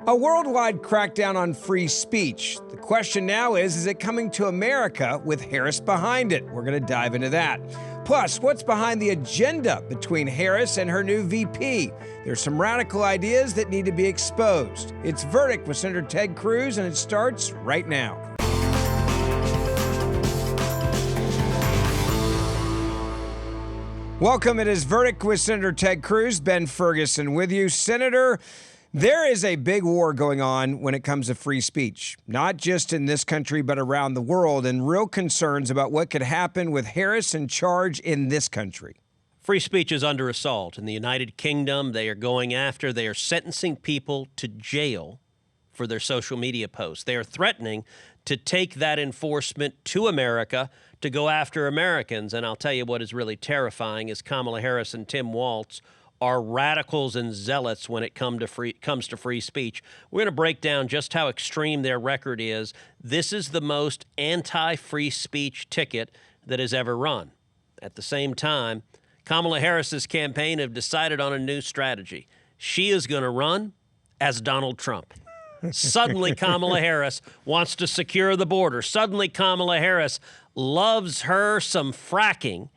A worldwide crackdown on free speech. The question now is it coming to America with Harris behind it? We're going to dive into that. Plus, what's behind the agenda between Harris and her new VP? There's some radical ideas that need to be exposed. It's Verdict with Senator Ted Cruz, and it starts right now. Welcome. It is Verdict with Senator Ted Cruz. Ben Ferguson with you. Senator, there is a big war going on when it comes to free speech, not just in this country, but around the world, and real concerns about what could happen with Harris in charge in this country. Free speech is under assault. In the United Kingdom, they are sentencing people to jail for their social media posts. They are threatening to take that enforcement to America to go after Americans. And I'll tell you what is really terrifying is Kamala Harris and Tim Waltz are radicals and zealots when it comes to free speech. We're going to break down just how extreme their record is. This is the most anti-free speech ticket that has ever run. At the same time, Kamala Harris's campaign have decided on a new strategy. She is going to run as Donald Trump. Suddenly, Kamala Harris wants to secure the border. Suddenly, Kamala Harris loves her some fracking.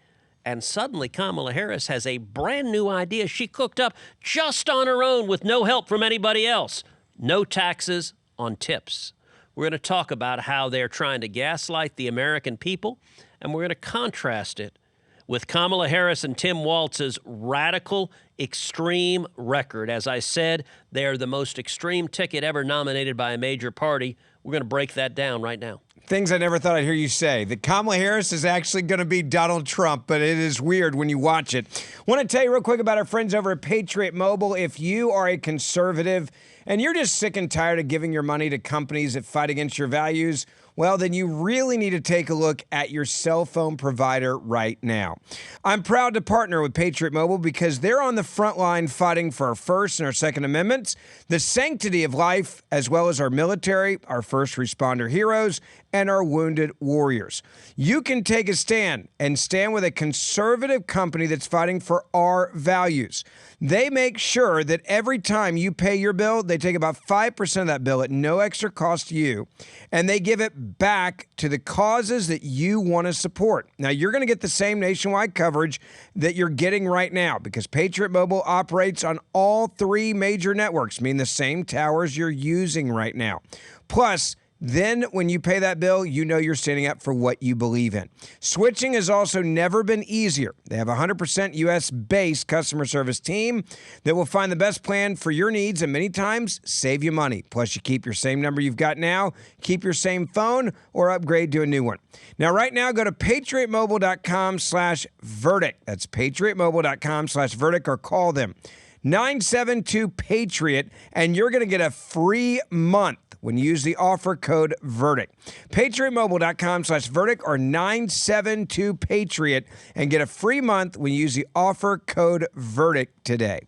And suddenly, Kamala Harris has a brand new idea she cooked up just on her own with no help from anybody else. No taxes on tips. We're going to talk about how they're trying to gaslight the American people, and we're going to contrast it with Kamala Harris and Tim Waltz's radical, extreme record. As I said, they are the most extreme ticket ever nominated by a major party. We're going to break that down right now. Things I never thought I'd hear you say. That Kamala Harris is actually going to be Donald Trump, but it is weird when you watch it. I want to tell you real quick about our friends over at Patriot Mobile. If you are a conservative and you're just sick and tired of giving your money to companies that fight against your values, well, then you really need to take a look at your cell phone provider right now. I'm proud to partner with Patriot Mobile because they're on the front line fighting for our First and our Second Amendments, the sanctity of life, as well as our military, our first responder heroes, and our wounded warriors. You can take a stand and stand with a conservative company that's fighting for our values. They make sure that every time you pay your bill, they take about 5% of that bill at no extra cost to you, and they give it back to the causes that you want to support. Now, you're going to get the same nationwide coverage that you're getting right now because Patriot Mobile operates on all three major networks, meaning the same towers you're using right now. Plus, then when you pay that bill, you know you're standing up for what you believe in. Switching has also never been easier. They have a 100% U.S.-based customer service team that will find the best plan for your needs and many times save you money. Plus, you keep your same number you've got now, keep your same phone, or upgrade to a new one. Now, right now, go to patriotmobile.com/verdict. That's patriotmobile.com/verdict or call them 972-PATRIOT, and you're going to get a free month when you use the offer code VERDICT. PatriotMobile.com/verdict or 972-PATRIOT and get a free month when you use the offer code VERDICT today.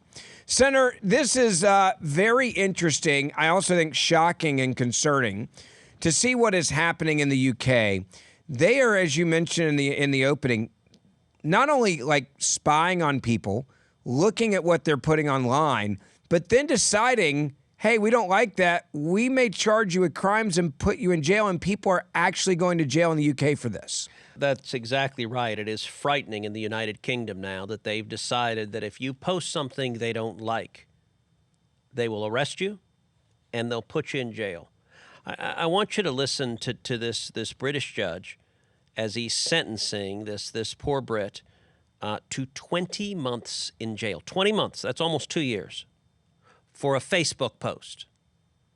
Senator, this is very interesting. I also think shocking and concerning to see what is happening in the UK. They are, as you mentioned in the opening, not only like spying on people, looking at what they're putting online, but then deciding, hey, we don't like that. We may charge you with crimes and put you in jail, and people are actually going to jail in the UK for this. That's exactly right. It is frightening in the United Kingdom now that they've decided that if you post something they don't like, they will arrest you and they'll put you in jail. I want you to listen to this British judge as he's sentencing this poor Brit to 20 months in jail. 20 months, that's almost 2 years, for a Facebook post.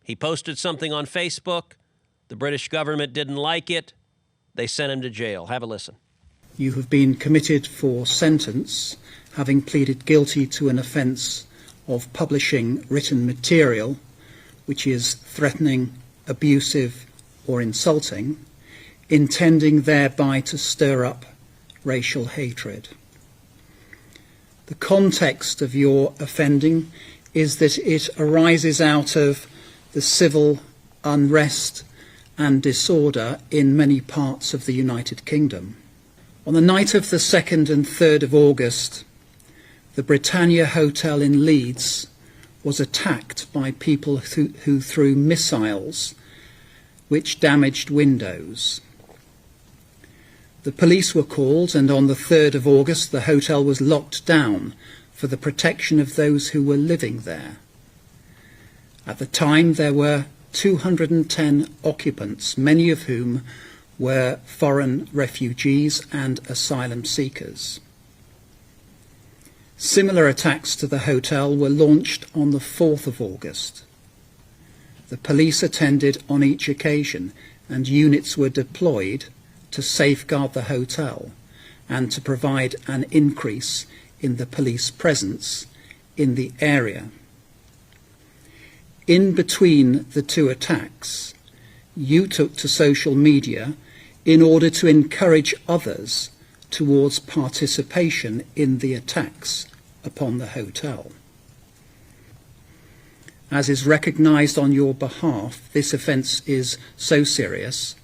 He posted something on Facebook. The British government didn't like it. They sent him to jail. Have a listen. You have been committed for sentence, having pleaded guilty to an offence of publishing written material which is threatening, abusive or insulting, intending thereby to stir up racial hatred. The context of your offending is that it arises out of the civil unrest and disorder in many parts of the United Kingdom. On the night of the 2nd and 3rd of August, the Britannia Hotel in Leeds was attacked by people who threw missiles which damaged windows. The police were called, and on the 3rd of August the hotel was locked down for the protection of those who were living there. At the time there were 210 occupants, many of whom were foreign refugees and asylum seekers. Similar attacks to the hotel were launched on the 4th of August. The police attended on each occasion, and units were deployed to safeguard the hotel and to provide an increase in the police presence in the area. In between the two attacks, you took to social media in order to encourage others towards participation in the attacks upon the hotel. As is recognised on your behalf, this offence is so serious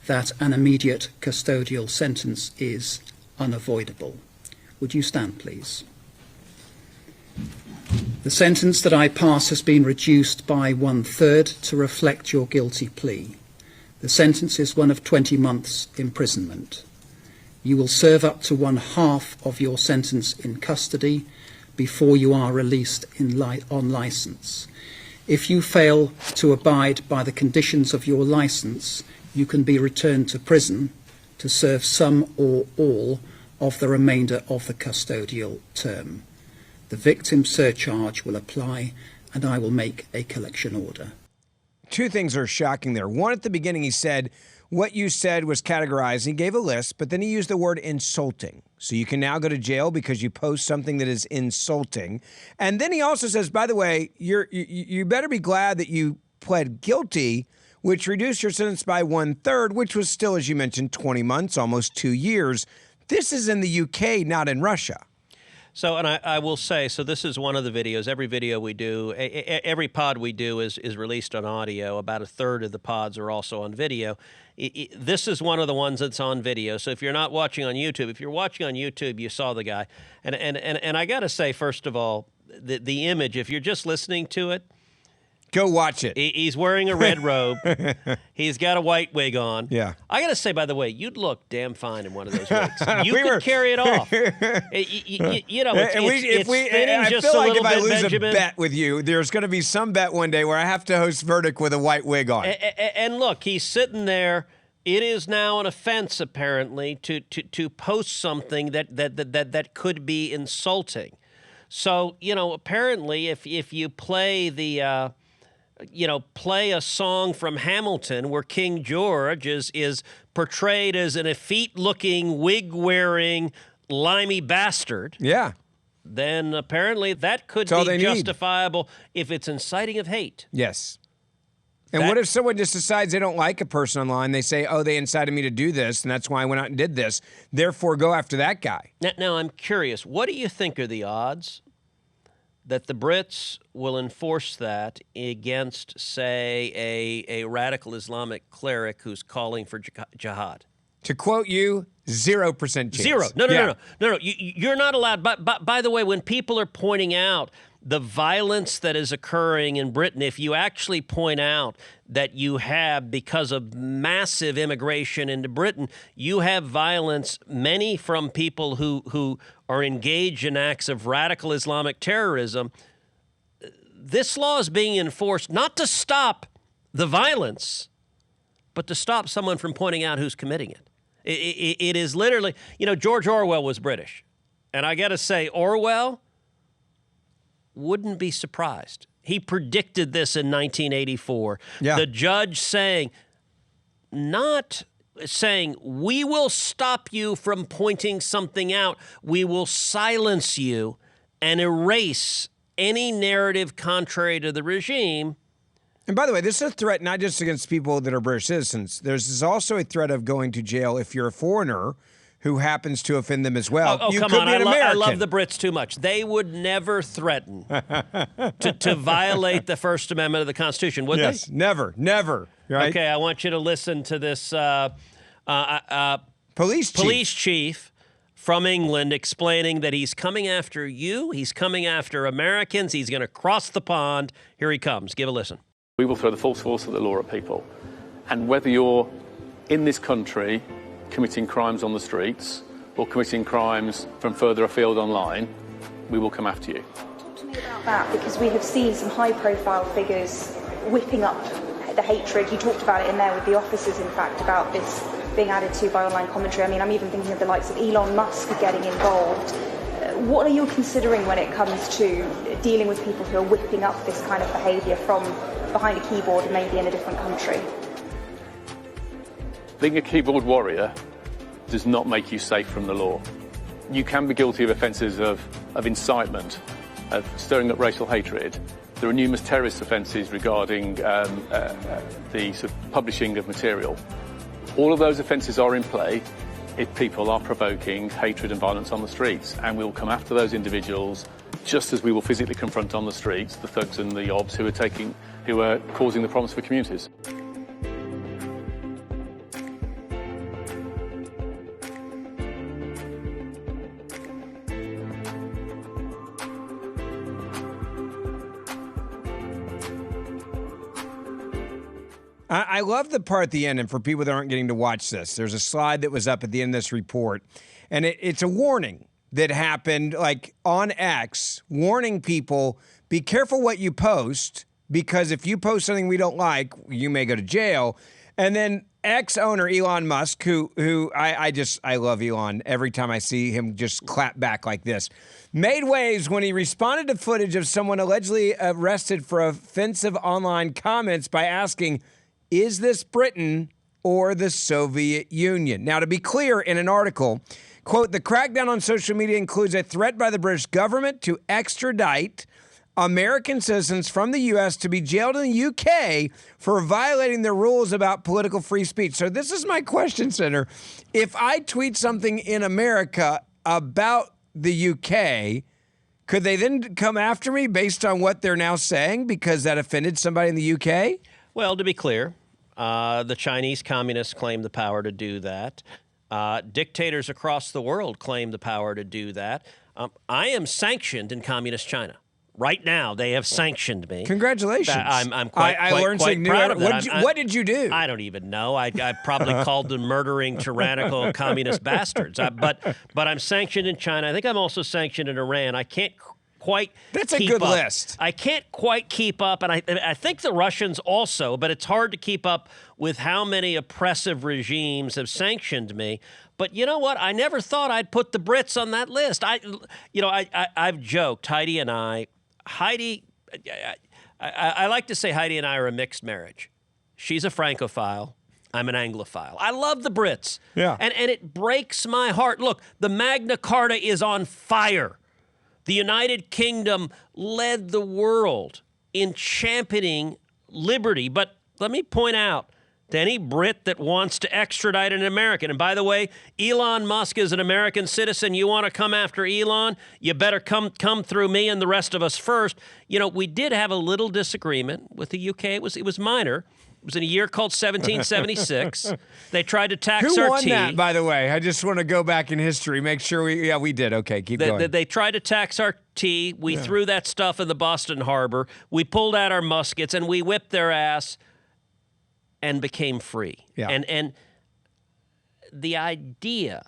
that an immediate custodial sentence is unavoidable. Would you stand, please? The sentence that I pass has been reduced by 1/3 to reflect your guilty plea. The sentence is one of 20 months imprisonment. You will serve up to 1/2 of your sentence in custody before you are released on licence. If you fail to abide by the conditions of your licence, you can be returned to prison to serve some or all of the remainder of the custodial term. The victim surcharge will apply, and I will make a collection order. Two things are shocking there. One, at the beginning, he said, what you said was categorized. He gave a list, but then he used the word insulting. So you can now go to jail because you post something that is insulting. And then he also says, by the way, you better be glad that you pled guilty, which reduced your sentence by 1/3, which was still, as you mentioned, 20 months, almost 2 years. This is in the UK, not in Russia. So, and I will say, so this is one of the videos. Every video we do, every pod we do is released on audio. About 1/3 of the pods are also on video. This is one of the ones that's on video. So if you're not watching on YouTube, if you're watching on YouTube, you saw the guy. And I got to say, first of all, the image, if you're just listening to it, go watch it. He's wearing a red robe. He's got a white wig on. Yeah. I got to say, by the way, you'd look damn fine in one of those wigs. You could carry it off. You know, it's fitting I just feel a like little if I bit, lose Benjamin. a bet with you, there's going to be some bet one day where I have to host Verdict with a white wig on. And look, he's sitting there. It is now an offense, apparently, to post something that could be insulting. So, you know, apparently, if you play the play a song from Hamilton where King George is portrayed as an effete-looking, wig-wearing, limey bastard. Yeah. Then apparently that could be justifiable if it's inciting of hate. Yes. And what if someone just decides they don't like a person online? They say, oh, they incited me to do this, and that's why I went out and did this. Therefore, go after that guy. Now I'm curious. What do you think are the odds that the Brits will enforce that against, say, a radical Islamic cleric who's calling for jihad? To quote you, 0% chance. Zero. No. You're not allowed. By the way, when people are pointing out the violence that is occurring in Britain, if you actually point out that you have, because of massive immigration into Britain, you have violence, many from people who are engaged in acts of radical Islamic terrorism, this law is being enforced not to stop the violence, but to stop someone from pointing out who's committing it. It is literally, George Orwell was British. And I got to say, Orwell wouldn't be surprised. He predicted this in 1984. Yeah. The judge not saying, we will stop you from pointing something out. We will silence you and erase any narrative contrary to the regime. And by the way, this is a threat not just against people that are British citizens. There's also a threat of going to jail if you're a foreigner who happens to offend them as well. Oh, you come could on. be an American. I love the Brits too much. They would never threaten to violate the First Amendment of the Constitution, would they? Yes, never. Right? Okay, I want you to listen to this police chief from England explaining that he's coming after you, he's coming after Americans, he's going to cross the pond. Here he comes. Give a listen. We will throw the full force of the law at people. And whether you're in this country committing crimes on the streets or committing crimes from further afield online, we will come after you. Talk to me about that, because we have seen some high-profile figures whipping up the hatred. You talked about it in there with the officers, in fact, about this being added to by online commentary. I mean, I'm even thinking of the likes of Elon Musk getting involved. What are you considering when it comes to dealing with people who are whipping up this kind of behaviour from behind a keyboard and maybe in a different country? Being a keyboard warrior does not make you safe from the law. You can be guilty of offences of incitement, of stirring up racial hatred. There are numerous terrorist offences regarding the sort of publishing of material. All of those offences are in play if people are provoking hatred and violence on the streets, and we will come after those individuals just as we will physically confront on the streets the thugs and the yobs who are causing the problems for communities. I love the part at the end, and for people that aren't getting to watch this, there's a slide that was up at the end of this report, and it's a warning that happened like on X, warning people, be careful what you post, because if you post something we don't like, you may go to jail. And then ex-owner Elon Musk, who I love Elon every time I see him just clap back like this, made waves when he responded to footage of someone allegedly arrested for offensive online comments by asking, is this Britain or the Soviet Union? Now, to be clear, in an article, quote, the crackdown on social media includes a threat by the British government to extradite American citizens from the U.S. to be jailed in the UK for violating their rules about political free speech. So this is my question, Senator. If I tweet something in America about the UK, could they then come after me based on what they're now saying because that offended somebody in the UK? Well, to be clear, the Chinese communists claim the power to do that. Dictators across the world claim the power to do that. I am sanctioned in communist China. Right now, they have sanctioned me. Congratulations. I'm quite learned quite something new. proud of that. What did you do? I don't even know. I probably called them murdering, tyrannical, communist bastards. But I'm sanctioned in China. I think I'm also sanctioned in Iran. I can't quite That's a keep good up. list. I can't quite keep up, and I think the Russians also, but it's hard to keep up with how many oppressive regimes have sanctioned me. But you know what? I never thought I'd put the Brits on that list. I've joked, Heidi and I like to say Heidi and I are a mixed marriage. She's a Francophile. I'm an Anglophile. I love the Brits. Yeah. And it breaks my heart. Look, the Magna Carta is on fire. The United Kingdom led the world in championing liberty. But let me point out to any Brit that wants to extradite an American, and by the way, Elon Musk is an American citizen. You want to come after Elon? You better come through me and the rest of us first. You know, we did have a little disagreement with the UK. It was minor. It was in a year called 1776. They tried to tax our tea. Who won that, by the way? I just want to go back in history, make sure we did. Okay, keep going. They tried to tax our tea. We threw that stuff in the Boston Harbor. We pulled out our muskets, and we whipped their ass and became free. Yeah. And the idea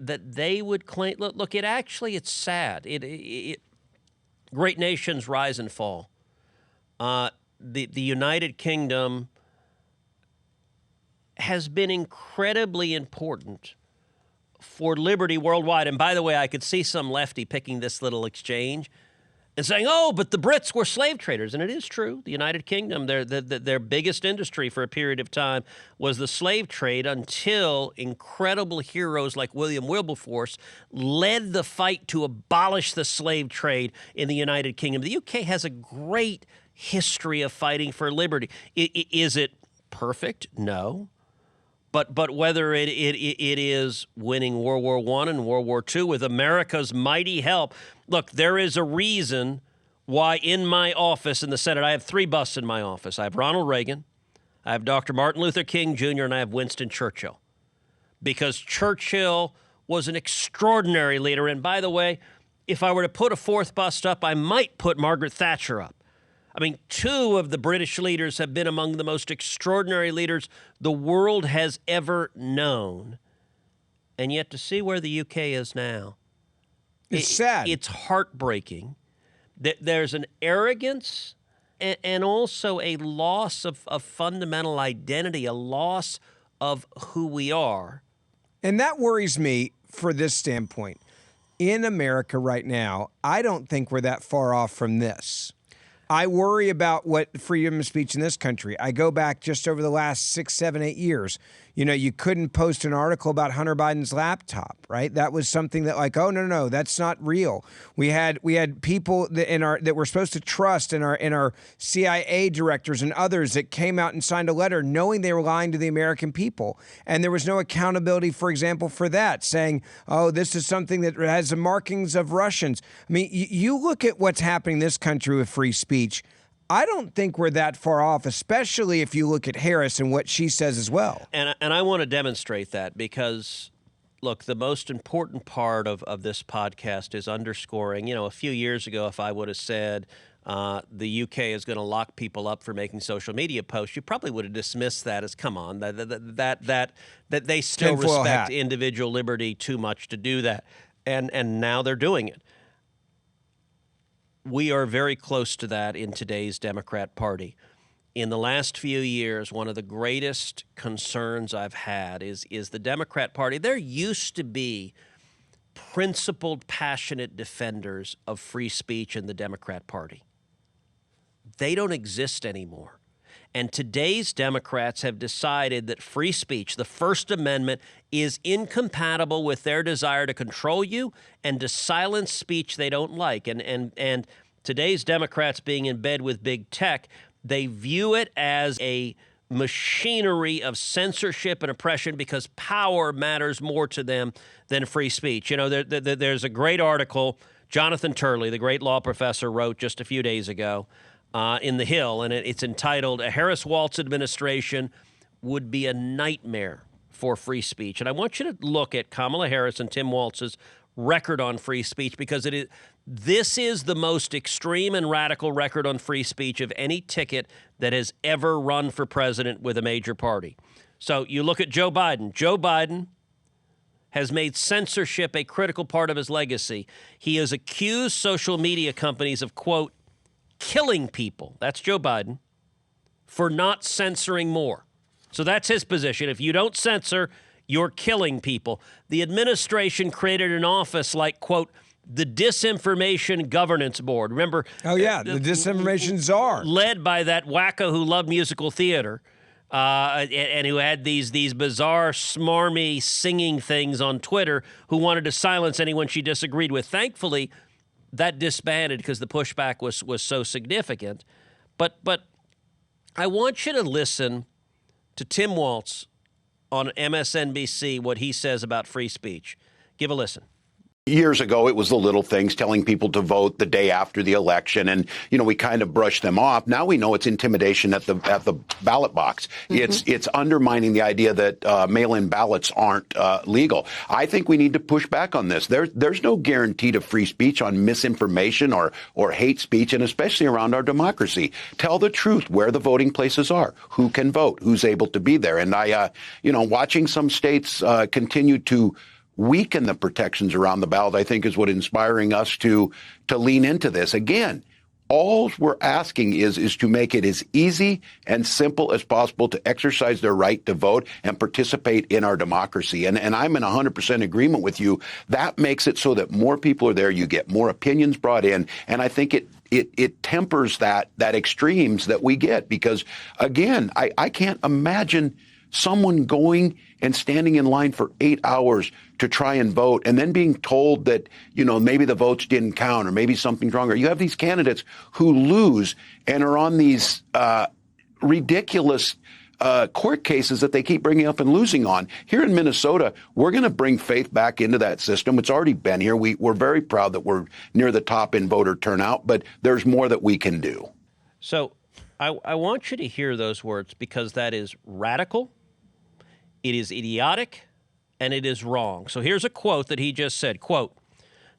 that they would claim, look, it's sad. Great nations rise and fall. The United Kingdom has been incredibly important for liberty worldwide. And by the way, I could see some lefty picking this little exchange and saying, oh, but the Brits were slave traders. And it is true. The United Kingdom, their biggest industry for a period of time was the slave trade until incredible heroes like William Wilberforce led the fight to abolish the slave trade in the United Kingdom. The UK has a great history of fighting for liberty. Is it perfect? No. But whether it is winning World War I and World War II with America's mighty help, look, there is a reason why in my office in the Senate, I have 3 busts in my office. I have Ronald Reagan, I have Dr. Martin Luther King Jr., and I have Winston Churchill. Because Churchill was an extraordinary leader. And by the way, if I were to put a fourth bust up, I might put Margaret Thatcher up. I mean, two of the British leaders have been among the most extraordinary leaders the world has ever known. And yet to see where the UK is now, it's sad. It's heartbreaking. There's an arrogance and also a loss of fundamental identity, a loss of who we are. And that worries me for this standpoint. In America right now, I don't think we're that far off from this. I worry about what freedom of speech in this country. I go back just over the last 6, 7, 8 years. You know, you couldn't post an article about Hunter Biden's laptop, right? That was something that like, oh, no, that's not real. We had people that we're supposed to trust in our CIA directors and others that came out and signed a letter knowing they were lying to the American people. And there was no accountability, for example, for that, saying, oh, this is something that has the markings of Russians. I mean, you look at what's happening in this country with free speech. I don't think we're that far off, especially if you look at Harris and what she says as well. And I want to demonstrate that because, look, the most important part of this podcast is underscoring, you know, a few years ago, if I would have said the UK is going to lock people up for making social media posts, you probably would have dismissed that as, come on, that they still respect individual liberty too much to do that. And now they're doing it. We are very close to that in today's Democrat Party. In the last few years, one of the greatest concerns I've had is the Democrat Party. There used to be principled, passionate defenders of free speech in the Democrat Party. They don't exist anymore. And today's Democrats have decided that free speech, the First Amendment, is incompatible with their desire to control you and to silence speech they don't like. And today's Democrats, being in bed with big tech, they view it as a machinery of censorship and oppression because power matters more to them than free speech. You know, there's a great article Jonathan Turley, the great law professor, wrote just a few days ago in The Hill, and it's entitled, "A Harris-Waltz Administration Would Be a Nightmare for Free Speech." And I want you to look at Kamala Harris and Tim Waltz's record on free speech because this is the most extreme and radical record on free speech of any ticket that has ever run for president with a major party. So you look at Joe Biden. Joe Biden has made censorship a critical part of his legacy. He has accused social media companies of, quote, killing people, that's Joe Biden, for not censoring more. So that's his position. If you don't censor, you're killing people. The administration created an office like, quote, the Disinformation Governance Board. Remember? Oh, yeah, the Disinformation Czar. Led by that wacko who loved musical theater and who had these bizarre, smarmy singing things on Twitter who wanted to silence anyone she disagreed with. Thankfully, that disbanded because the pushback was so significant. But I want you to listen to Tim Waltz on MSNBC, what he says about free speech. Give a listen. Years ago, it was the little things, telling people to vote the day after the election, and we kind of brushed them off. Now we know it's intimidation at the ballot box. Mm-hmm. It's undermining the idea that mail-in ballots aren't legal. I think we need to push back on this. There's no guarantee to free speech on misinformation or hate speech, and especially around our democracy. Tell the truth where the voting places are, who can vote, who's able to be there. And watching some states continue to weaken the protections around the ballot, I think, is what inspiring us to lean into this. Again, all we're asking is to make it as easy and simple as possible to exercise their right to vote and participate in our democracy. And I'm in 100% agreement with you. That makes it so that more people are there. You get more opinions brought in. And I think it tempers that extremes that we get. Because, again, I can't imagine someone going and standing in line for 8 hours to try and vote and then being told that, maybe the votes didn't count or maybe something's wrong. Or you have these candidates who lose and are on these ridiculous court cases that they keep bringing up and losing on. Here in Minnesota, we're going to bring faith back into that system. It's already been here. We're very proud that we're near the top in voter turnout, but there's more that we can do. So I want you to hear those words because that is radical. It is idiotic, and it is wrong. So here's a quote that he just said, quote,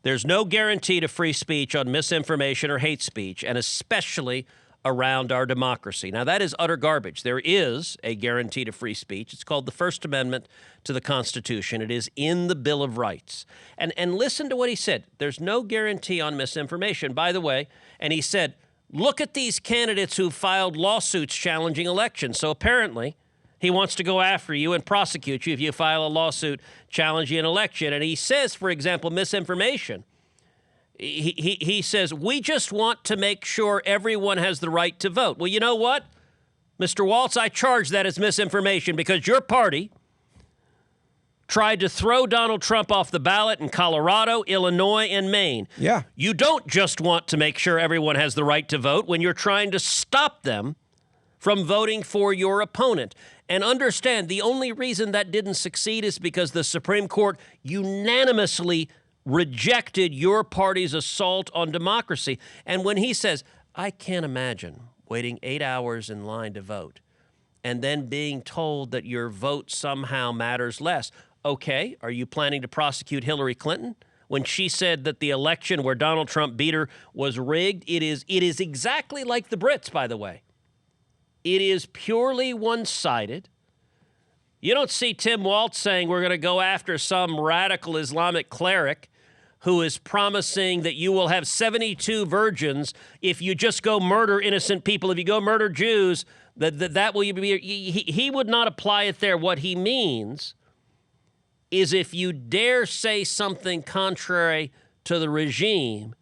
"There's no guarantee to free speech on misinformation or hate speech, and especially around our democracy." Now, that is utter garbage. There is a guarantee to free speech. It's called the First Amendment to the Constitution. It is in the Bill of Rights. And listen to what he said. There's no guarantee on misinformation. By the way, and he said, look at these candidates who filed lawsuits challenging elections. So apparently, he wants to go after you and prosecute you if you file a lawsuit challenging an election. And he says, for example, misinformation. He says, we just want to make sure everyone has the right to vote. Well, you know what, Mr. Waltz, I charge that as misinformation because your party tried to throw Donald Trump off the ballot in Colorado, Illinois, and Maine. Yeah. You don't just want to make sure everyone has the right to vote when you're trying to stop them from voting for your opponent. And understand, the only reason that didn't succeed is because the Supreme Court unanimously rejected your party's assault on democracy. And when he says, I can't imagine waiting 8 hours in line to vote and then being told that your vote somehow matters less. Okay, are you planning to prosecute Hillary Clinton when she said that the election where Donald Trump beat her was rigged? It is exactly like the Brits, by the way. It is purely one-sided. You don't see Tim Waltz saying we're going to go after some radical Islamic cleric who is promising that you will have 72 virgins if you just go murder innocent people, if you go murder Jews, that will be. He would not apply it there. What he means is if you dare say something contrary to the regime,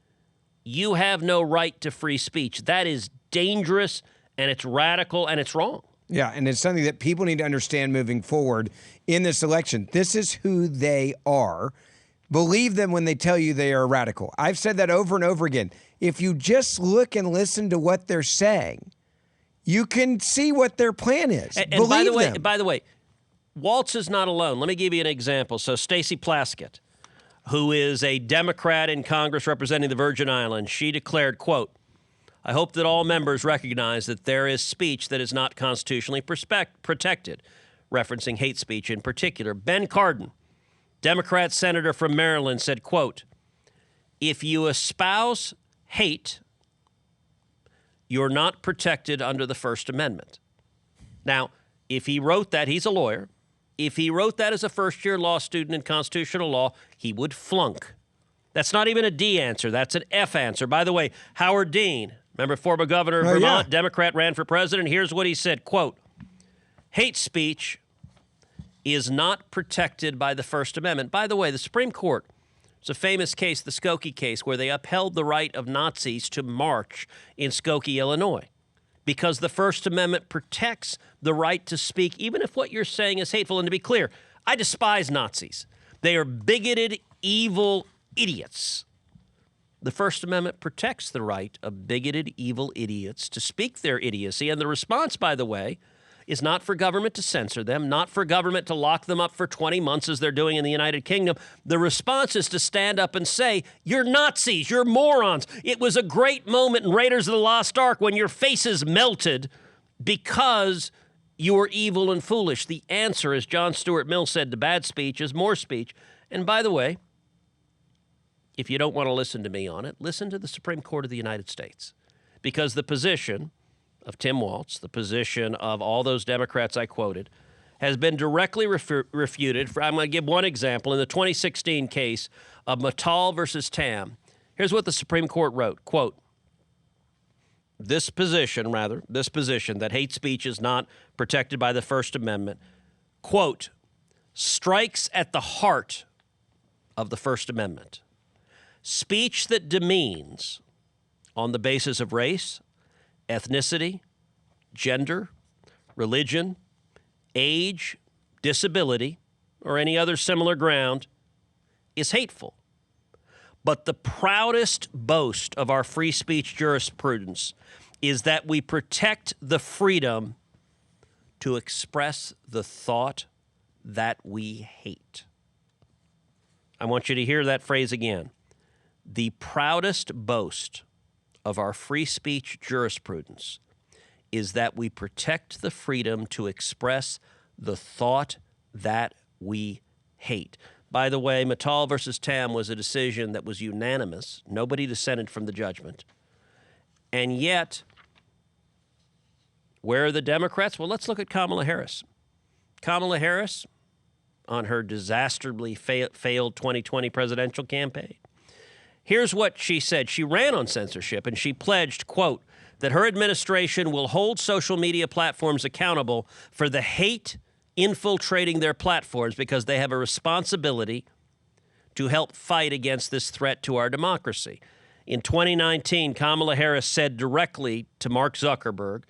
you have no right to free speech. That is dangerous, and it's radical, and it's wrong. Yeah, and it's something that people need to understand moving forward in this election. This is who they are. Believe them when they tell you they are radical. I've said that over and over again. If you just look and listen to what they're saying, you can see what their plan is. And Believe them. by the way, Waltz is not alone. Let me give you an example. So Stacey Plaskett, who is a Democrat in Congress representing the Virgin Islands, she declared, quote, I hope that all members recognize that there is speech that is not constitutionally protected, referencing hate speech in particular. Ben Cardin, Democrat senator from Maryland, said, quote, if you espouse hate, you're not protected under the First Amendment. Now, if he wrote that, he's a lawyer. If he wrote that as a first-year law student in constitutional law, he would flunk. That's not even a D answer. That's an F answer. By the way, Howard Dean, remember former governor of Vermont, yeah. Democrat, ran for president. Here's what he said, quote, hate speech is not protected by the First Amendment. By the way, the Supreme Court, it's a famous case, the Skokie case, where they upheld the right of Nazis to march in Skokie, Illinois, because the First Amendment protects the right to speak, even if what you're saying is hateful. And to be clear, I despise Nazis. They are bigoted, evil idiots. The First Amendment protects the right of bigoted, evil idiots to speak their idiocy. And the response, by the way, is not for government to censor them, not for government to lock them up for 20 months as they're doing in the United Kingdom. The response is to stand up and say, you're Nazis, you're morons. It was a great moment in Raiders of the Lost Ark when your faces melted because you were evil and foolish. The answer, as John Stuart Mill said, to bad speech is more speech. And by the way, if you don't want to listen to me on it, listen to the Supreme Court of the United States. Because the position of Tim Waltz, the position of all those Democrats I quoted, has been directly refuted. I'm going to give one example. In the 2016 case of Mattal versus Tam, here's what the Supreme Court wrote, quote, this position that hate speech is not protected by the First Amendment, quote, strikes at the heart of the First Amendment. Speech that demeans on the basis of race, ethnicity, gender, religion, age, disability, or any other similar ground is hateful. But the proudest boast of our free speech jurisprudence is that we protect the freedom to express the thought that we hate. I want you to hear that phrase again. The proudest boast of our free speech jurisprudence is that we protect the freedom to express the thought that we hate. By the way, Mittal versus Tam was a decision that was unanimous. Nobody dissented from the judgment. And yet, where are the Democrats? Well, let's look at Kamala Harris. Kamala Harris, on her disastrously failed 2020 presidential campaign, here's what she said. She ran on censorship, and she pledged, quote, that her administration will hold social media platforms accountable for the hate infiltrating their platforms because they have a responsibility to help fight against this threat to our democracy. In 2019, Kamala Harris said directly to Mark Zuckerberg,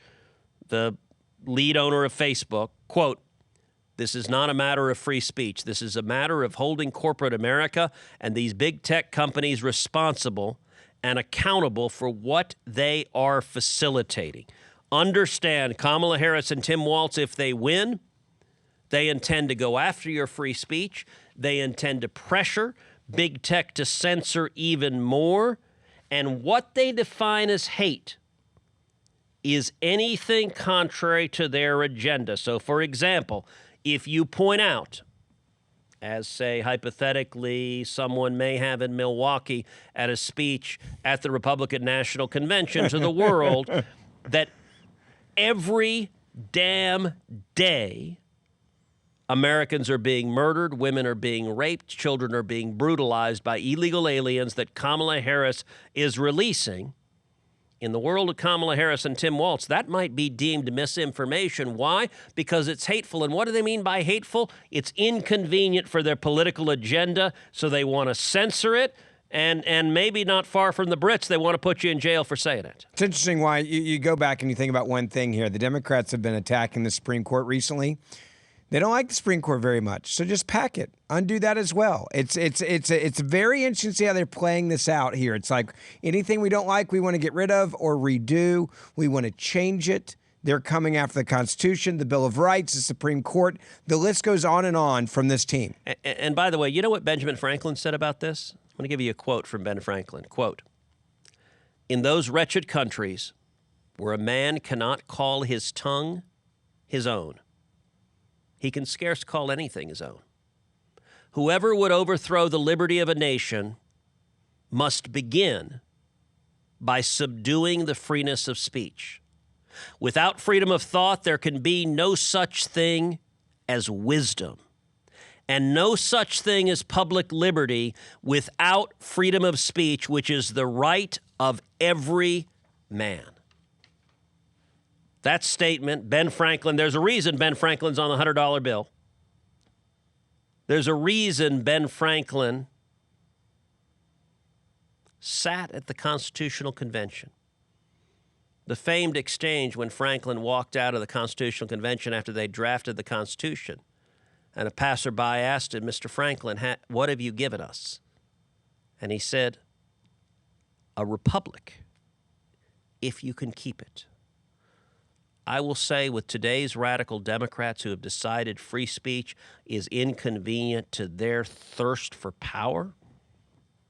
the lead owner of Facebook, quote, "This is not a matter of free speech. This is a matter of holding corporate America and these big tech companies responsible and accountable for what they are facilitating." Understand, Kamala Harris and Tim Waltz, if they win, they intend to go after your free speech. They intend to pressure big tech to censor even more. And what they define as hate is anything contrary to their agenda. So, for example, if you point out, as, say, hypothetically, someone may have in Milwaukee at a speech at the Republican National Convention to the world, that every damn day Americans are being murdered, women are being raped, children are being brutalized by illegal aliens that Kamala Harris is releasing. In the world of Kamala Harris and Tim Waltz, that might be deemed misinformation. Why? Because it's hateful. And what do they mean by hateful? It's inconvenient for their political agenda, so they want to censor it. And maybe not far from the Brits, they want to put you in jail for saying it. It's interesting why you go back and you think about one thing here. The Democrats have been attacking the Supreme Court recently. They don't like the Supreme Court very much, so just pack it. Undo that as well. It's very interesting to see how they're playing this out here. It's like anything we don't like, we want to get rid of or redo. We want to change it. They're coming after the Constitution, the Bill of Rights, the Supreme Court. The list goes on from this team. And by the way, you know what Benjamin Franklin said about this? I'm going to give you a quote from Ben Franklin. Quote, "In those wretched countries where a man cannot call his tongue his own, he can scarce call anything his own. Whoever would overthrow the liberty of a nation must begin by subduing the freeness of speech. Without freedom of thought, there can be no such thing as wisdom, and no such thing as public liberty without freedom of speech, which is the right of every man." That statement, Ben Franklin, there's a reason Ben Franklin's on the $100 bill. There's a reason Ben Franklin sat at the Constitutional Convention. The famed exchange when Franklin walked out of the Constitutional Convention after they drafted the Constitution, and a passerby asked him, "Mr. Franklin, what have you given us?" And he said, "A republic, if you can keep it." I will say with today's radical Democrats who have decided free speech is inconvenient to their thirst for power,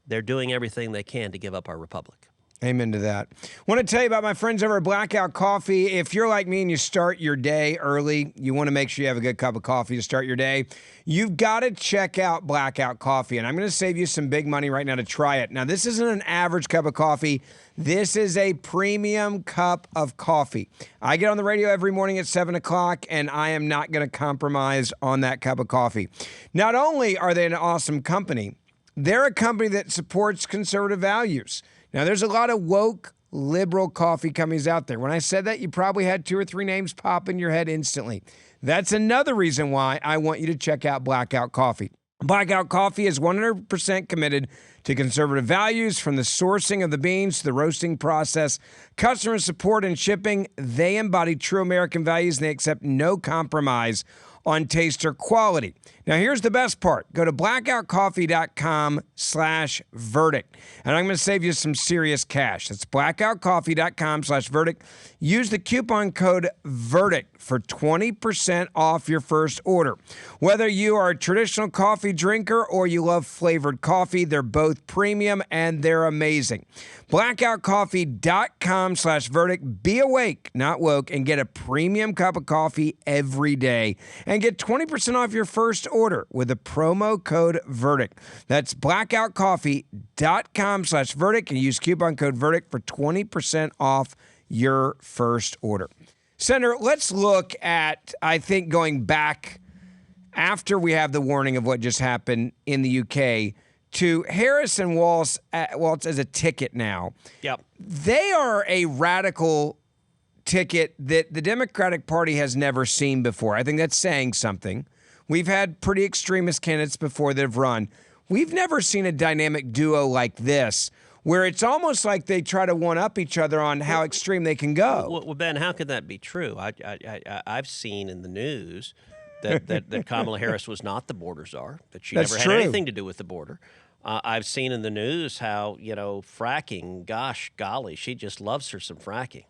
they're doing everything they can to give up our republic. Amen to that. Want to tell you about my friends over at Blackout Coffee. If you're like me and you start your day early, you want to make sure you have a good cup of coffee to start your day, you've got to check out Blackout Coffee. And I'm going to save you some big money right now to try it. Now, this isn't an average cup of coffee. This is a premium cup of coffee. I get on the radio every morning at 7 o'clock, and I am not going to compromise on that cup of coffee. Not only are they an awesome company, they're a company that supports conservative values. Now, there's a lot of woke, liberal coffee companies out there. When I said that, you probably had 2 or 3 names pop in your head instantly. That's another reason why I want you to check out Blackout Coffee. Blackout Coffee is 100% committed to conservative values, from the sourcing of the beans to the roasting process, customer support and shipping. They embody true American values, and they accept no compromise on taste or quality. Now, here's the best part. Go to blackoutcoffee.com/verdict. And I'm going to save you some serious cash. That's blackoutcoffee.com/verdict. Use the coupon code VERDICT for 20% off your first order. Whether you are a traditional coffee drinker or you love flavored coffee, they're both premium and they're amazing. blackoutcoffee.com/verdict. Be awake, not woke, and get a premium cup of coffee every day. and get 20% off your first order with the promo code VERDICT. That's blackoutcoffee.com/verdict and use coupon code VERDICT for 20% off your first order. Senator, let's look at, I think, going back after we have the warning of what just happened in the UK to Harris and Waltz as a ticket now. Yep. They are a radical ticket that the Democratic Party has never seen before. I think that's saying something. We've had pretty extremist candidates before that have run. We've never seen a dynamic duo like this, where it's almost like they try to one-up each other on how extreme they can go. Well, Ben, how could that be true? I've seen in the news that Kamala Harris was not the border czar, that she never had anything to do with the border. I've seen in the news how, fracking, gosh, golly, she just loves her some fracking.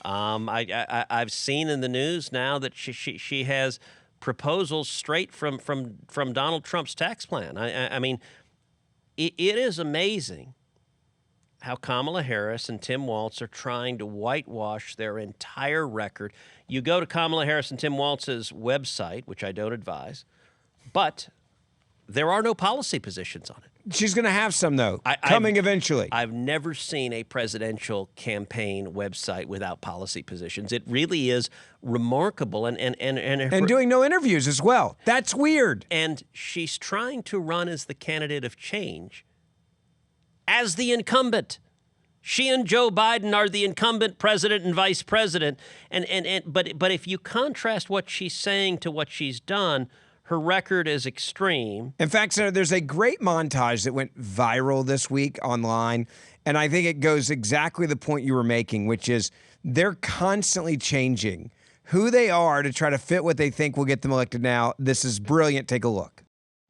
I've seen in the news now that she has proposals straight from Donald Trump's tax plan. I mean, it is amazing how Kamala Harris and Tim Waltz are trying to whitewash their entire record. You go to Kamala Harris and Tim Waltz's website, which I don't advise, but there are no policy positions on it. She's going to have some, though, coming eventually. I've never seen a presidential campaign website without policy positions. It really is remarkable. And doing no interviews as well. That's weird. And she's trying to run as the candidate of change, as the incumbent. She and Joe Biden are the incumbent president and vice president. But if you contrast what she's saying to what she's done, her record is extreme. In fact, Senator, there's a great montage that went viral this week online, and I think it goes exactly the point you were making, which is they're constantly changing who they are to try to fit what they think will get them elected now. This is brilliant. Take a look.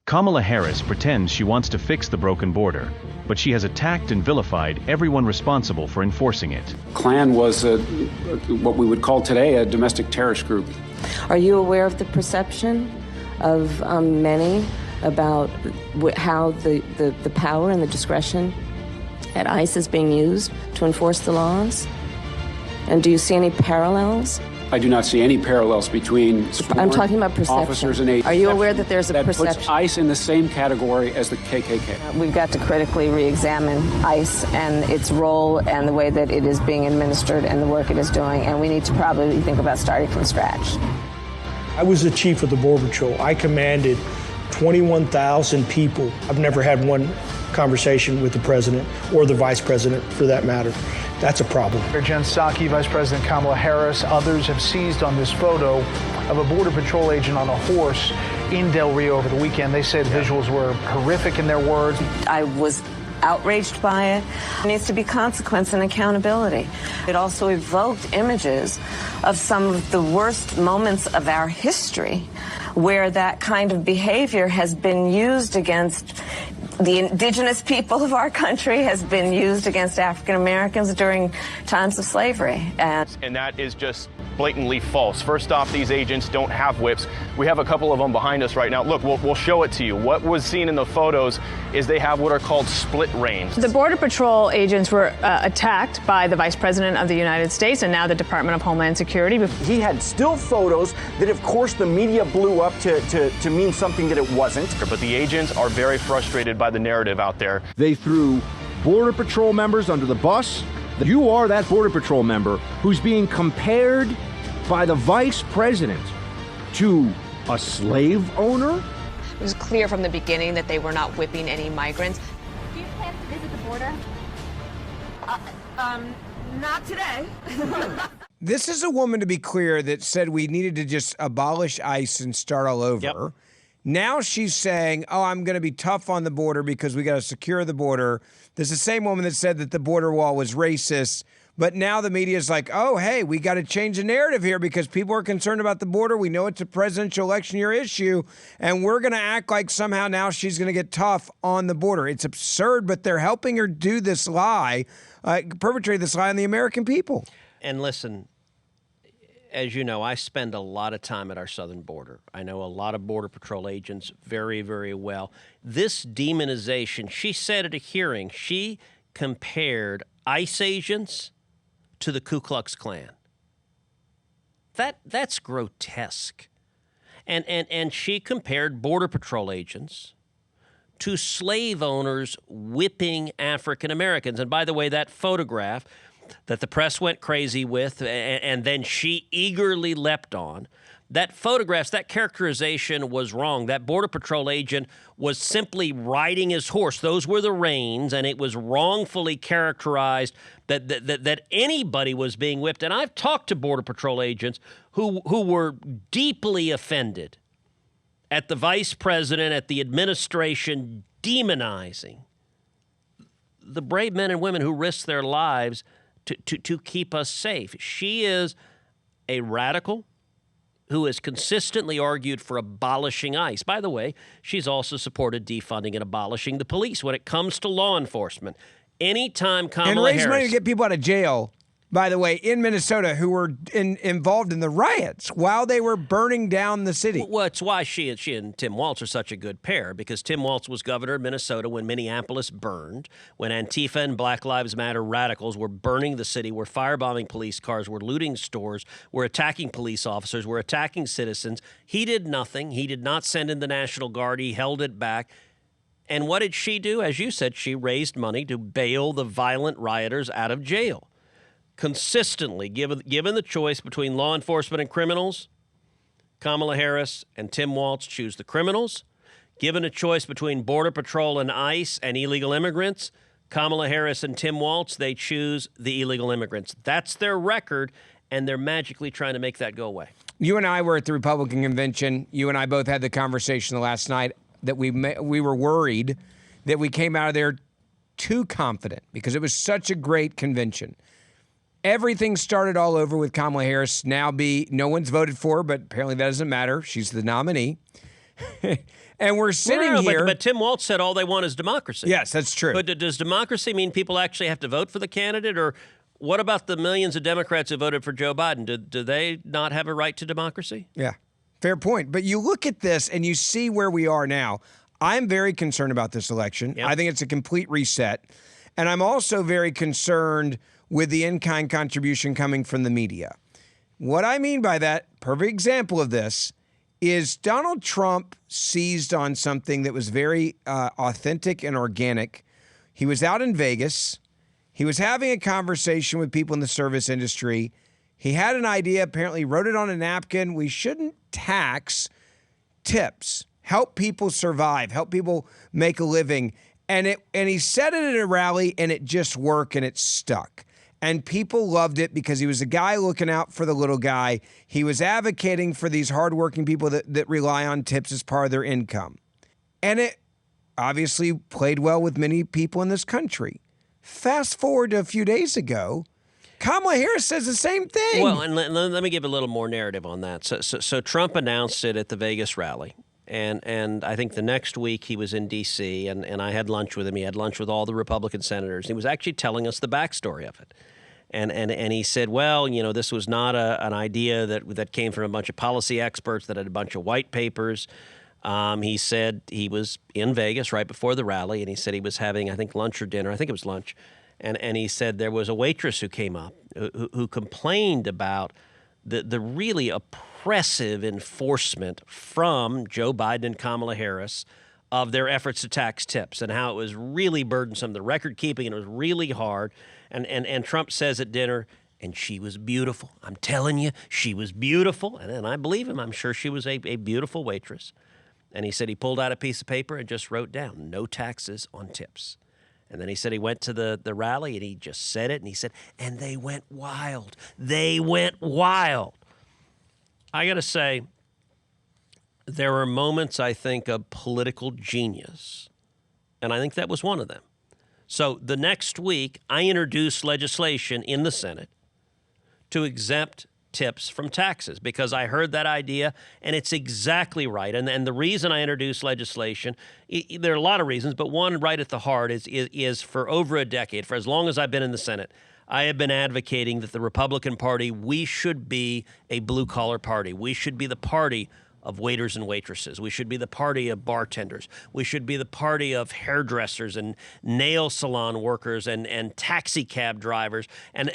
Kamala Harris pretends she wants to fix the broken border, but she has attacked and vilified everyone responsible for enforcing it. Klan was what we would call today a domestic terrorist group. Are you aware of the perception of many about how the power and the discretion at ICE is being used to enforce the laws? And do you see any parallels? I do not see any parallels between I'm talking about perception. Officers and agents. Are you aware that there's a perception? That puts ICE in the same category as the KKK. We've got to critically re-examine ICE and its role and the way that it is being administered and the work it is doing, and we need to probably think about starting from scratch. I was the chief of the Border Patrol. I commanded 21,000 people. I've never had one conversation with the president or the vice president, for that matter. That's a problem. Jen Psaki, Vice President Kamala Harris, others have seized on this photo of a Border Patrol agent on a horse in Del Rio over the weekend. They said visuals were horrific in their words. I was outraged by it. There needs to be consequence and accountability. It also evoked images of some of the worst moments of our history where that kind of behavior has been used against the indigenous people of our country, has been used against African Americans during times of slavery. And that is just blatantly false. First off, these agents don't have whips. We have a couple of them behind us right now. Look, we'll show it to you. What was seen in the photos is they have what are called split reins. The Border Patrol agents were attacked by the Vice President of the United States and now the Department of Homeland Security. He had still photos that, of course, the media blew up to mean something that it wasn't. But the agents are very frustrated by the narrative out there. They threw Border Patrol members under the bus. You are that Border Patrol member who's being compared by the vice president to a slave owner? It was clear from the beginning that they were not whipping any migrants. Do you plan to visit the border? Not today. This is a woman, to be clear, that said we needed to just abolish ICE and start all over. Yep. Now she's saying, I'm going to be tough on the border because we got to secure the border. This is the same woman that said that the border wall was racist. But now the media is like, oh, hey, we got to change the narrative here because people are concerned about the border. We know it's a presidential election year issue, and we're going to act like somehow now she's going to get tough on the border. It's absurd, but they're helping her do this lie, perpetrate this lie on the American people. And listen, as you know, I spend a lot of time at our southern border. I know a lot of Border Patrol agents very, very well. This demonization, she said at a hearing, she compared ICE agents to the Ku Klux Klan. That's grotesque. And she compared Border Patrol agents to slave owners whipping African Americans. And by the way, that photograph that the press went crazy with and then she eagerly leapt on, that photograph, that characterization was wrong. That Border Patrol agent was simply riding his horse. Those were the reins, and it was wrongfully characterized that anybody was being whipped. And I've talked to Border Patrol agents who were deeply offended at the vice president, at the administration demonizing the brave men and women who risk their lives to keep us safe. She is a radical who has consistently argued for abolishing ICE. By the way, she's also supported defunding and abolishing the police when it comes to law enforcement. Anytime Kamala Harris... And raise money to get people out of jail, by the way, in Minnesota who were involved in the riots while they were burning down the city. Well, it's why she and Tim Waltz are such a good pair, because Tim Waltz was governor of Minnesota when Minneapolis burned, when Antifa and Black Lives Matter radicals were burning the city, were firebombing police cars, were looting stores, were attacking police officers, were attacking citizens. He did nothing. He did not send in the National Guard. He held it back. And what did she do? As you said, she raised money to bail the violent rioters out of jail. Consistently, given the choice between law enforcement and criminals, Kamala Harris and Tim Waltz choose the criminals. Given a choice between Border Patrol and ICE and illegal immigrants, Kamala Harris and Tim Waltz, they choose the illegal immigrants. That's their record, and they're magically trying to make that go away. You and I were at the Republican convention. You and I both had the conversation last night that we were worried that we came out of there too confident because it was such a great convention. Everything started all over with Kamala Harris no one's voted for her, but apparently that doesn't matter. She's the nominee. And we're sitting here. But Tim Waltz said all they want is democracy. Yes, that's true. But does democracy mean people actually have to vote for the candidate? Or what about the millions of Democrats who voted for Joe Biden? Do they not have a right to democracy? Yeah, fair point. But you look at this and you see where we are now. I'm very concerned about this election. Yep. I think it's a complete reset. And I'm also very concerned with the in-kind contribution coming from the media. What I mean by that, perfect example of this, is Donald Trump seized on something that was very authentic and organic. He was out in Vegas. He was having a conversation with people in the service industry. He had an idea, apparently wrote it on a napkin. We shouldn't tax tips. Help people survive. Help people make a living. And he said it at a rally, and it just worked, and it stuck. And people loved it because he was a guy looking out for the little guy. He was advocating for these hardworking people that rely on tips as part of their income. And it obviously played well with many people in this country. Fast forward to a few days ago, Kamala Harris says the same thing. Well, and let me give a little more narrative on that. So Trump announced it at the Vegas rally. And I think the next week he was in D.C., and I had lunch with him. He had lunch with all the Republican senators. He was actually telling us the backstory of it. And he said, well, this was not an idea that came from a bunch of policy experts that had a bunch of white papers. He said he was in Vegas right before the rally, and he said he was having, I think, lunch or dinner. I think it was lunch. And he said there was a waitress who came up who complained about the really oppressive enforcement from Joe Biden and Kamala Harris of their efforts to tax tips and how it was really burdensome, the record keeping, and it was really hard. And Trump says at dinner, and she was beautiful. I'm telling you, she was beautiful. And I believe him. I'm sure she was a beautiful waitress. And he said he pulled out a piece of paper and just wrote down, no taxes on tips. And then he said he went to the rally and he just said it. And he said, and they went wild. They went wild. I got to say, there are moments, I think, of political genius. And I think that was one of them. So the next week, I introduced legislation in the Senate to exempt tips from taxes because I heard that idea, and it's exactly right. And the reason I introduced legislation, there are a lot of reasons, but one right at the heart is for over a decade, for as long as I've been in the Senate, I have been advocating that the Republican Party, we should be a blue-collar party. We should be the party of waiters and waitresses. We should be the party of bartenders. We should be the party of hairdressers and nail salon workers and taxi cab drivers and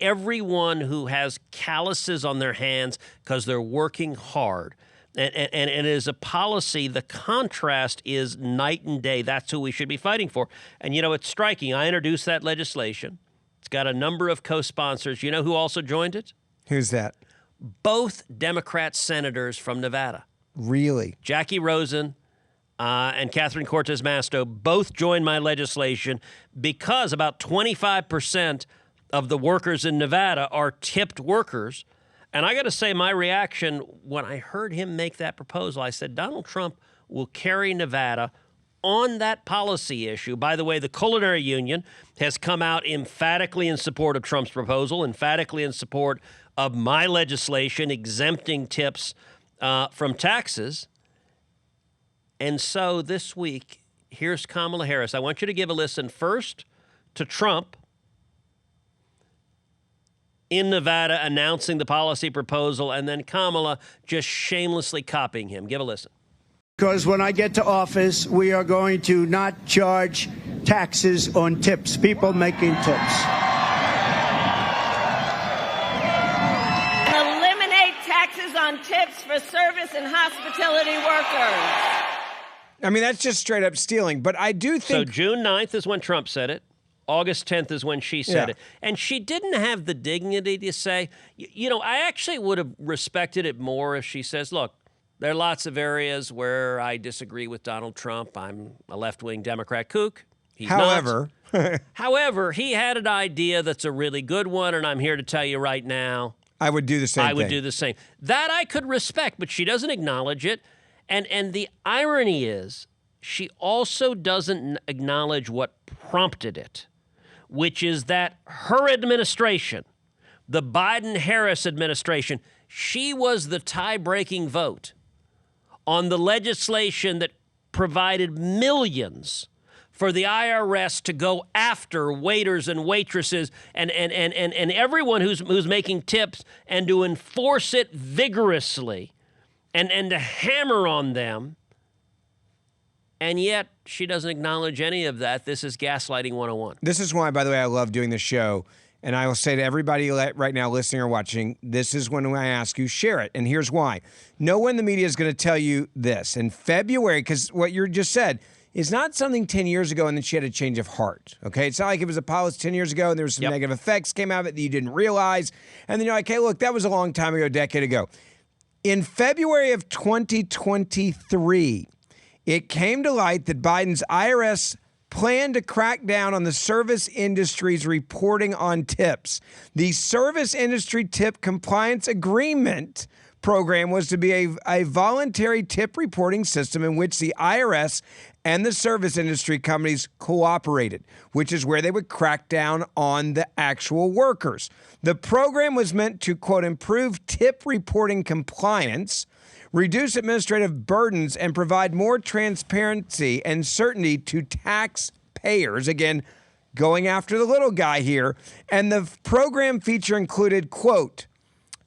everyone who has calluses on their hands because they're working hard. And it is a policy, the contrast is night and day. That's who we should be fighting for. And, you know, it's striking. I introduced that legislation. It's got a number of co-sponsors. You know who also joined it? Who's that? Both Democrat senators from Nevada. Really? Jackie Rosen and Catherine Cortez Masto both joined my legislation because about 25% of the workers in Nevada are tipped workers. And I got to say, my reaction when I heard him make that proposal, I said, Donald Trump will carry Nevada on that policy issue. By the way, the Culinary Union has come out emphatically in support of Trump's proposal, emphatically in support of my legislation exempting tips from taxes. And so this week, here's Kamala Harris. I want you to give a listen first to Trump in Nevada announcing the policy proposal, and then Kamala just shamelessly copying him. Give a listen. Because when I get to office, we are going to not charge taxes on tips, people making tips. Eliminate taxes on tips for service and hospitality workers. I mean, that's just straight up stealing. But I do think... So June 9th is when Trump said it. August 10th is when she said it. And she didn't have the dignity to say, you know, I actually would have respected it more if she says, look, there are lots of areas where I disagree with Donald Trump. I'm a left-wing Democrat kook. He's However... not. However, he had an idea that's a really good one, and I'm here to tell you right now. I would do the same thing. I would do the same. That I could respect, but she doesn't acknowledge it. And the irony is, she also doesn't acknowledge what prompted it, which is that her administration, the Biden-Harris administration, she was the tie-breaking vote on the legislation that provided millions for the IRS to go after waiters and waitresses and everyone who's making tips and to enforce it vigorously and to hammer on them. And yet, she doesn't acknowledge any of that. This is gaslighting 101. This is why, by the way, I love doing this show. And I will say to everybody right now listening or watching, this is when I ask you, share it. And here's why. No one in the media is going to tell you this. In February, because what you just said is not something 10 years ago and then she had a change of heart, okay? It's not like it was a policy 10 years ago and there was some negative effects came out of it that you didn't realize. And then you're like, hey, look, that was a long time ago, a decade ago. In February of 2023, it came to light that Biden's IRS planned to crack down on the service industry's reporting on tips. The Service Industry Tip Compliance Agreement program was to be a voluntary tip reporting system in which the IRS and the service industry companies cooperated, which is where they would crack down on the actual workers. The program was meant to, quote, improve tip reporting compliance, reduce administrative burdens, and provide more transparency and certainty to taxpayers. Again, going after the little guy here. And the program feature included, quote,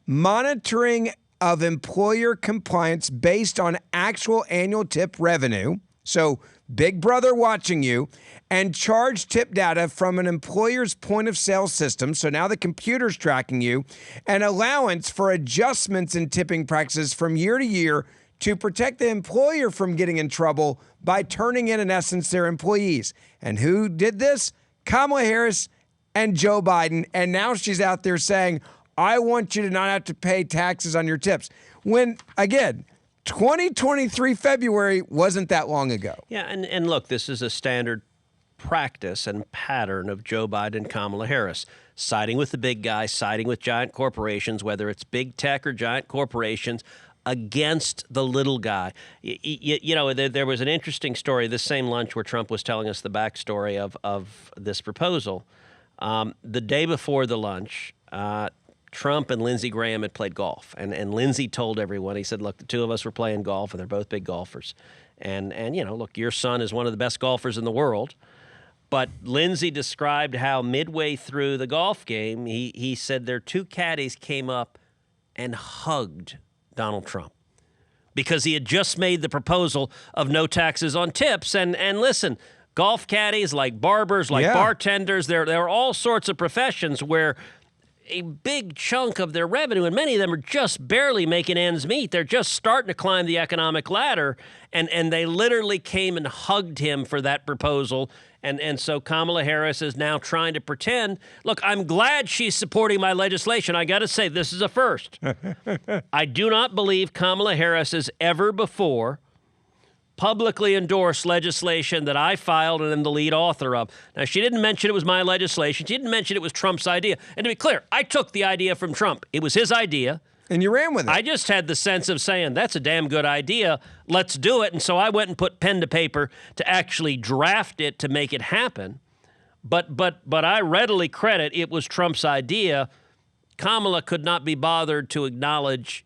monitoring of employer compliance based on actual annual tip revenue. So Big Brother watching you, and charge tip data from an employer's point of sale system. So now the computer's tracking you, and allowance for adjustments in tipping practices from year to year to protect the employer from getting in trouble by turning in essence, their employees. And who did this? Kamala Harris and Joe Biden. And now she's out there saying, I want you to not have to pay taxes on your tips. When, again, 2023 February wasn't that long ago. Yeah, and look, this is a standard practice and pattern of Joe Biden, Kamala Harris, siding with the big guy, siding with giant corporations, whether it's big tech or giant corporations, against the little guy. You know, there was an interesting story, this same lunch where Trump was telling us the backstory of this proposal. The day before the lunch, Trump and Lindsey Graham had played golf. And Lindsey told everyone, he said, look, the two of us were playing golf, and they're both big golfers. And you know, look, your son is one of the best golfers in the world. But Lindsey described how midway through the golf game, he said their two caddies came up and hugged Donald Trump because he had just made the proposal of no taxes on tips. And listen, golf caddies, like barbers, like bartenders, there are all sorts of professions where a big chunk of their revenue, and many of them are just barely making ends meet. They're just starting to climb the economic ladder, and they literally came and hugged him for that proposal. And so Kamala Harris is now trying to pretend, look, I'm glad she's supporting my legislation. I got to say, this is a first. I do not believe Kamala Harris has ever before publicly endorsed legislation that I filed and am the lead author of. Now, she didn't mention it was my legislation. She didn't mention it was Trump's idea. And to be clear, I took the idea from Trump. It was his idea. And you ran with it. I just had the sense of saying, that's a damn good idea. Let's do it. And so I went and put pen to paper to actually draft it to make it happen. But I readily credit it was Trump's idea. Kamala could not be bothered to acknowledge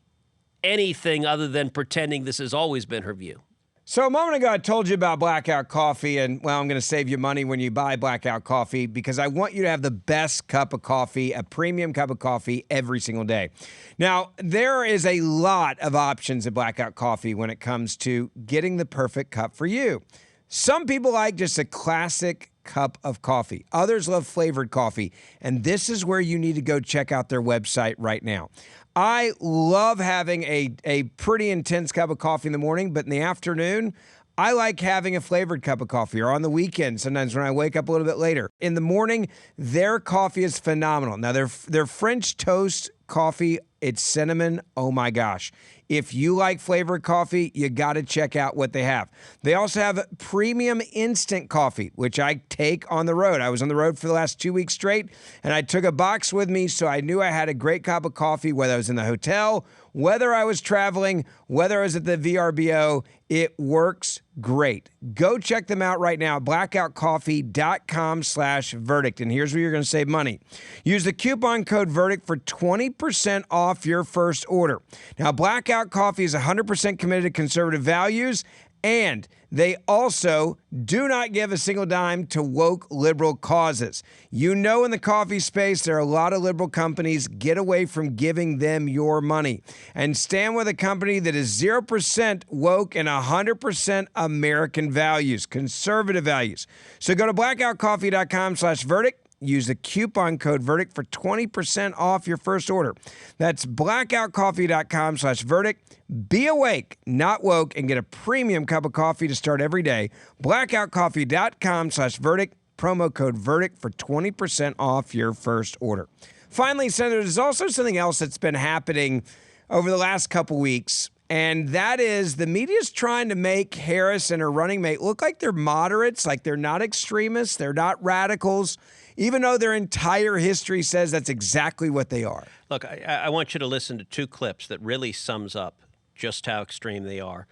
anything other than pretending this has always been her view. So a moment ago, I told you about Blackout Coffee, and, well, I'm going to save you money when you buy Blackout Coffee because I want you to have the best cup of coffee, a premium cup of coffee every single day. Now, there is a lot of options at Blackout Coffee when it comes to getting the perfect cup for you. Some people like just a classic cup of coffee. Others love flavored coffee, and this is where you need to go check out their website right now. I love having a pretty intense cup of coffee in the morning, but in the afternoon, I like having a flavored cup of coffee, or on the weekend, sometimes when I wake up a little bit later. In the morning, their coffee is phenomenal. Now, their French toast coffee, it's cinnamon. Oh my gosh. If you like flavored coffee, you got to check out what they have. They also have premium instant coffee, which I take on the road. I was on the road for the last 2 weeks straight, and I took a box with me, so I knew I had a great cup of coffee, whether I was in the hotel, whether I was traveling, whether I was at the VRBO. It works great. Go check them out right now, blackoutcoffee.com/verdict. And here's where you're going to save money. Use the coupon code VERDICT for 20% off your first order. Now, Blackout Coffee is 100% committed to conservative values, and they also do not give a single dime to woke liberal causes. You know, in the coffee space, there are a lot of liberal companies. Get away from giving them your money and stand with a company that is 0% woke and 100% American values, conservative values. So go to blackoutcoffee.com/verdict. Use the coupon code VERDICT for 20% off your first order. That's blackoutcoffee.com/verdict. Be awake, not woke, and get a premium cup of coffee to start every day. blackoutcoffee.com/verdict. Promo code VERDICT for 20% off your first order. Finally, Senator, there's also something else that's been happening over the last couple weeks, and that is the media's trying to make Harris and her running mate look like they're moderates, like they're not extremists, they're not radicals, even though their entire history says that's exactly what they are. Look, I want you to listen to two clips that really sums up just how extreme they are.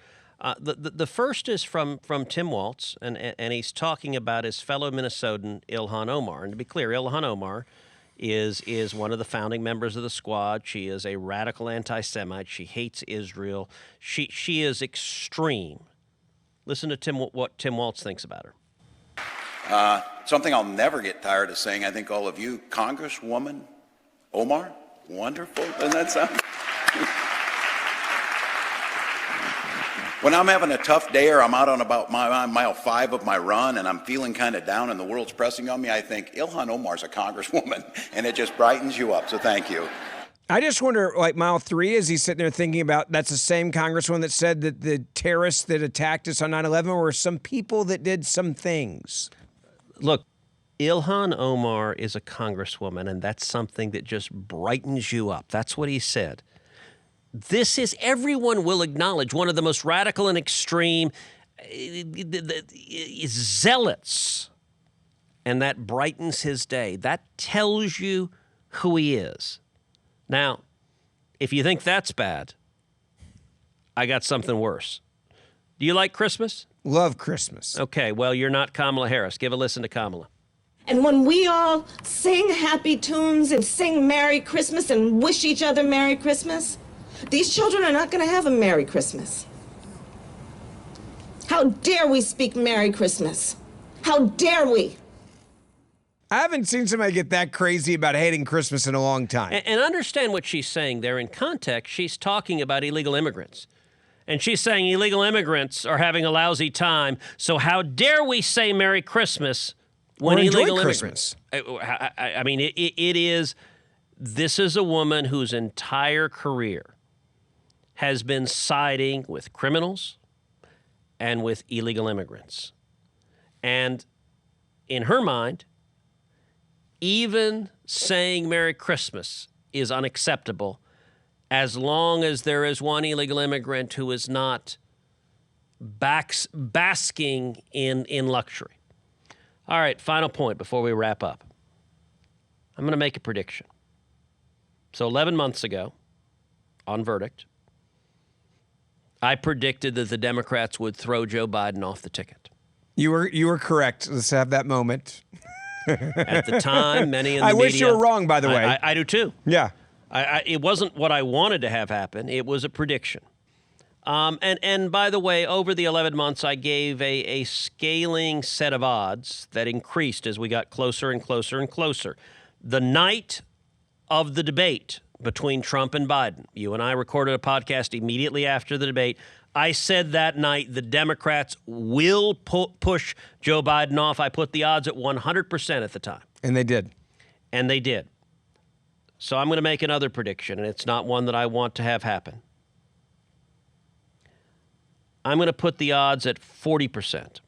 The first is from Tim Waltz, and he's talking about his fellow Minnesotan, Ilhan Omar. And to be clear, Ilhan Omar is one of the founding members of the Squad. She is a radical anti-Semite. She hates Israel. She is extreme. Listen to what Tim Waltz thinks about her. Something I'll never get tired of saying, I think all of you, Congresswoman Omar, wonderful, doesn't that sound? When I'm having a tough day or I'm out on about mile 5 of my run and I'm feeling kind of down and the world's pressing on me, I think Ilhan Omar's a congresswoman, and it just brightens you up, so thank you. I just wonder, like mile 3, is he sitting there thinking about that's the same congresswoman that said that the terrorists that attacked us on 9/11 were some people that did some things? Look, Ilhan Omar is a congresswoman, and that's something that just brightens you up. That's what he said. This is, everyone will acknowledge, one of the most radical and extreme zealots, and that brightens his day. That tells you who he is. Now, if you think that's bad, I got something worse. Do you like Christmas? Love Christmas. Okay, well, you're not Kamala Harris. Give a listen to Kamala. And when we all sing happy tunes and sing Merry Christmas and wish each other Merry Christmas, these children are not going to have a Merry Christmas. How dare we speak Merry Christmas? How dare we? I haven't seen somebody get that crazy about hating Christmas in a long time. And understand what she's saying there in context. She's talking about illegal immigrants. And she's saying illegal immigrants are having a lousy time. So how dare we say Merry Christmas when illegal immigrants? I mean, it is This is a woman whose entire career has been siding with criminals and with illegal immigrants. And in her mind, even saying Merry Christmas is unacceptable as long as there is one illegal immigrant who is not basking in luxury. All right, final point before we wrap up. I'm going to make a prediction. So 11 months ago, on Verdict, I predicted that the Democrats would throw Joe Biden off the ticket. You were correct. Let's have that moment. At the time, many in the I media... wish you were wrong, by the way. I do too. Yeah. It wasn't what I wanted to have happen. It was a prediction. And by the way, over the 11 months, I gave a scaling set of odds that increased as we got closer and closer and closer. The night of the debate between Trump and Biden, you and I recorded a podcast immediately after the debate. I said that night the Democrats will push Joe Biden off. I put the odds at 100% at the time. And they did. And they did. So I'm going to make another prediction, and it's not one that I want to have happen. I'm going to put the odds at 40%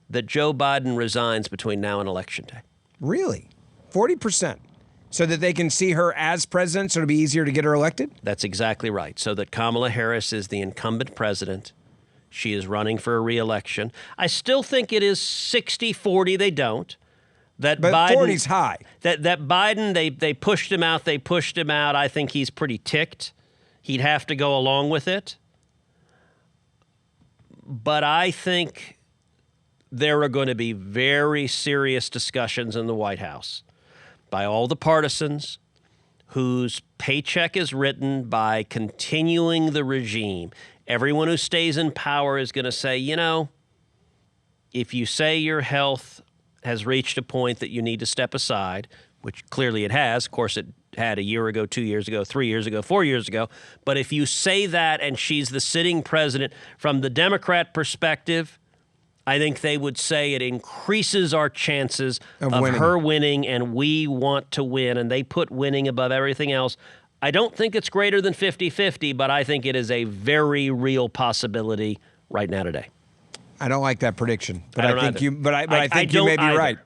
that Joe Biden resigns between now and Election Day. Really? 40%? So that they can see her as president, so it'll be easier to get her elected? That's exactly right. So that Kamala Harris is the incumbent president. She is running for a re-election. I still think it is 60-40. They don't. But Biden, 40's high. That Biden, they pushed him out. They pushed him out. I think he's pretty ticked. He'd have to go along with it. But I think there are going to be very serious discussions in the White House by all the partisans whose paycheck is written by continuing the regime. Everyone who stays in power is going to say, you know, if you say your health has reached a point that you need to step aside, which clearly it has. Of course, it had a year ago, 2 years ago, 3 years ago, 4 years ago. But if you say that and she's the sitting president, from the Democrat perspective, I think they would say it increases our chances of her winning, and we want to win, and they put winning above everything else. I don't think it's greater than 50-50, but I think it is a very real possibility right now today. I don't like that prediction, but I think you may be right.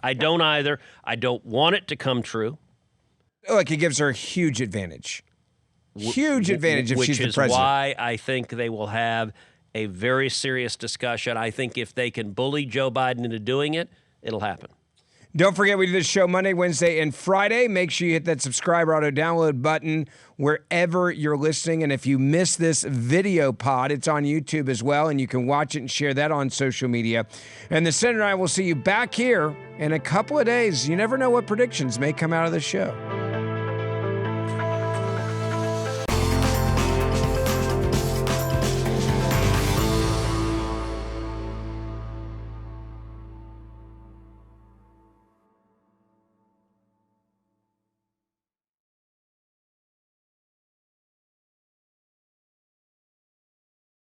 I don't either. I don't want it to come true. Look, it gives her a huge advantage. Huge advantage if she's the president. Which is why I think they will have a very serious discussion. I think if they can bully Joe Biden into doing it, it'll happen. Don't forget, we do this show Monday, Wednesday, and Friday. Make sure you hit that subscribe or auto-download button wherever you're listening. And if you miss this video pod, it's on YouTube as well, and you can watch it and share that on social media. And the Senator and I will see you back here in a couple of days. You never know what predictions may come out of the show.